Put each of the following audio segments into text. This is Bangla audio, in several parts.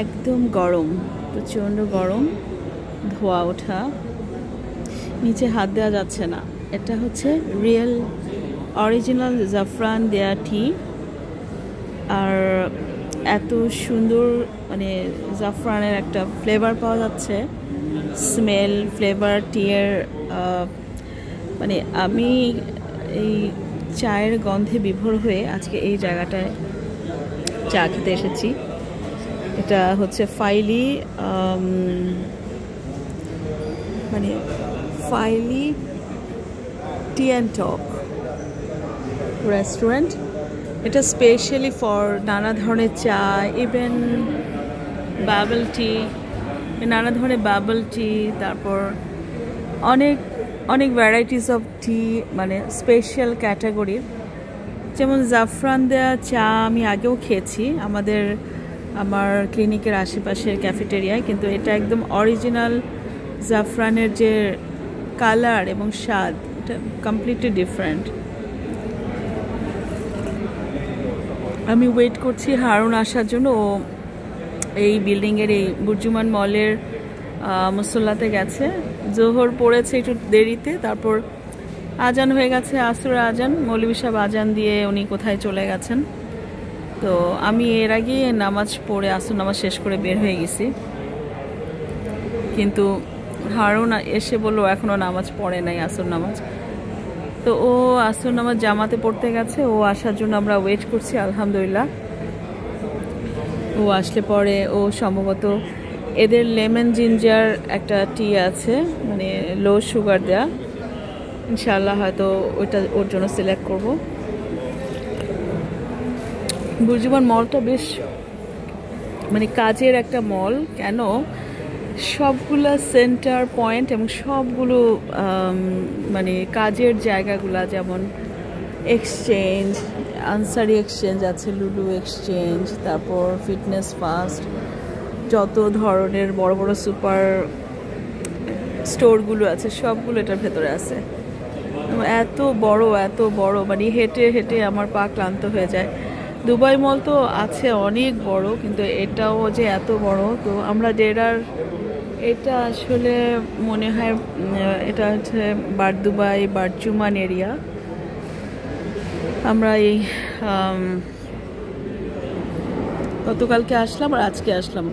একদম গরম, প্রচণ্ড গরম, ধোয়া ওঠা, নিচে হাত দেওয়া যাচ্ছে না। এটা হচ্ছে রিয়েল অরিজিনাল জাফরান দেয়া টি। আর এত সুন্দর মানে জাফরানের একটা ফ্লেভার পাওয়া যাচ্ছে, স্মেল, ফ্লেভার, টিয়ের। মানে আমি এই চায়ের গন্ধে বিভোর হয়ে আজকে এই জায়গাটায় চা খেতে এসেছি। এটা হচ্ছে ফাইলি মানে ফাইলি টি অ্যান্ড টক রেস্টুরেন্ট। এটা স্পেশালি ফর নানা ধরনের চা, ইভেন বাবল টি, নানা ধরনের বাবল টি, তারপর অনেক অনেক ভ্যারাইটিস অফ টি, মানে স্পেশাল ক্যাটাগরির। যেমন জাফরান দেওয়া চা আমি আগেও খেয়েছি আমার ক্লিনিকের আশেপাশের ক্যাফেটেরিয়ায়, কিন্তু এটা একদম অরিজিনাল জাফরানের যে কালার এবং স্বাদ, এটা কমপ্লিটলি ডিফারেন্ট। আমি ওয়েট করছি হারুন আসার জন্য। ও এই বিল্ডিংয়ের এই বুর্জুমান মলের মুসল্লাতে গেছে। জোহর পড়েছে একটু দেরিতে, তারপর আজান হয়ে গেছে, আসর আজান, মৌলভী সাহেব আজান দিয়ে উনি কোথায় চলে গেছেন। তো আমি এর আগে নামাজ পড়ে আসর নামাজ শেষ করে বের হয়ে গেছি, কিন্তু হারুন এসে বললো এখনও নামাজ পড়ে নাই, আসর নামাজ। তো ও আসর নামাজ জামাতে পড়তে গেছে, ও আসার জন্য আমরা ওয়েট করছি। আলহামদুলিল্লাহ ও আসলে পরে ও সম্ভবত এদের লেমন জিঞ্জার একটা টি আছে, মানে লো সুগার দেয়া, ইনশাআল্লাহ হয়তো ওইটা ওর জন্য সিলেক্ট করব। বুর্জুমান মলটা বেশ মানে কাজের একটা মল, কেন সবগুলা সেন্টার পয়েন্ট এবং সবগুলো মানে কাজের জায়গাগুলা, যেমন এক্সচেঞ্জ, আনসারি এক্সচেঞ্জ আছে, লুলু এক্সচেঞ্জ, তারপর ফিটনেস ফাস্ট, যত ধরনের বড় বড় সুপার স্টোরগুলো আছে সবগুলো এটার ভেতরে আছে। এত বড় মানে হেঁটে হেঁটে আমার পা ক্লান্ত হয়ে যায়। দুবাই মল তো আছে অনেক বড়, কিন্তু এটাও যে এত বড়। তো আমরা ডেরার, এটা আসলে মনে হয় এটা হচ্ছে দুবাই বারজুমান এরিয়া। আমরা এই গতকালকে আসলাম আর আজকে আসলাম,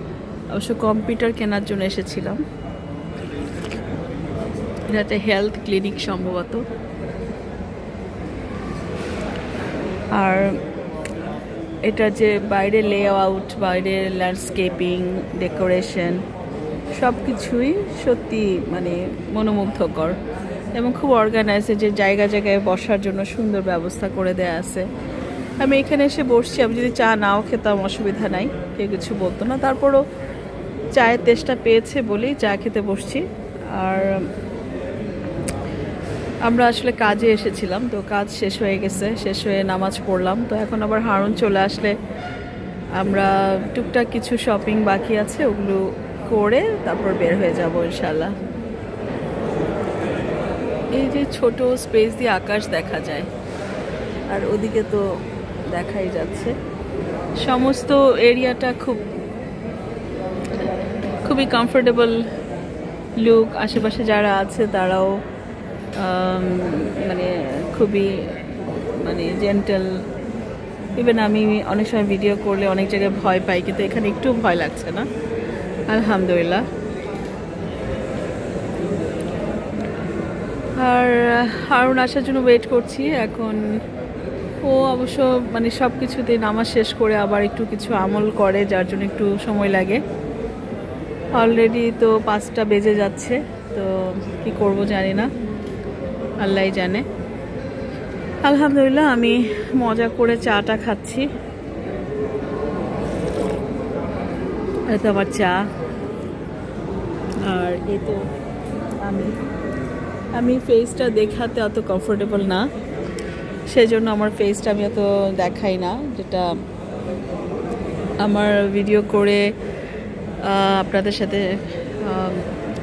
অবশ্য কম্পিউটার কেনার জন্য এসেছিলাম। এটা একটা হেলথ ক্লিনিক সম্ভবত। আর এটা যে বাইরে লেআউট, বাইরে ল্যান্ডস্কেপিং, ডেকোরেশন, সব কিছুই সত্যি মানে মনোমুগ্ধকর এবং খুব অর্গানাইজ। যে জায়গা জায়গায় বসার জন্য সুন্দর ব্যবস্থা করে দেয়া আছে। আমি এখানে এসে বসছি, আমি যদি চা নাও খেতাম অসুবিধা নাই, কেউ কিছু বলতো না। তারপরও চায়ের তেষ্টা পেয়েছে বলেই চা খেতে বসছি। আর আমরা আসলে কাজে এসেছিলাম, তো কাজ শেষ হয়ে গেছে, শেষ হয়ে নামাজ পড়লাম। তো এখন আবার হারুন চলে আসলে আমরা টুকটাক কিছু শপিং বাকি আছে, ওগুলো করে তারপর বের হয়ে যাব ইনশাল্লাহ। এই যে ছোট স্পেস দিয়ে আকাশ দেখা যায়, আর ওদিকে তো দেখাই যাচ্ছে। সমস্ত এরিয়াটা খুবই কমফোর্টেবল লুক। আশেপাশে যারা আছে তারাও মানে খুবই মানে জেন্টেল। ইভেন আমি অনেক সময় ভিডিও করলে অনেক জায়গায় ভয় পাই, কিন্তু এখানে একটু ভয় লাগছে না, আলহামদুলিল্লাহ। আর হারুন আসার জন্য ওয়েট করছি এখন। ও অবশ্য মানে সব কিছুতেই নামাজ শেষ করে আবার একটু কিছু আমল করে, যার জন্য একটু সময় লাগে। অলরেডি তো 5টা বেজে যাচ্ছে, তো কি করব জানি না, আল্লাহই জানে। আলহামদুলিল্লাহ আমি মজা করে চাটা খাচ্ছি। এটা আমার চা। আর এই তো আমি ফেসটা দেখাতে অত কমফোর্টেবল না, সেজন্য আমার ফেসটা আমি অত দেখাই না, যেটা আমার ভিডিও করে আপনাদের সাথে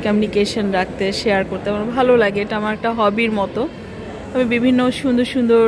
কমিউনিকেশন রাখতে, শেয়ার করতে আমার ভালো লাগে। এটা আমার একটা হবির মতো। আমি বিভিন্ন সুন্দর সুন্দর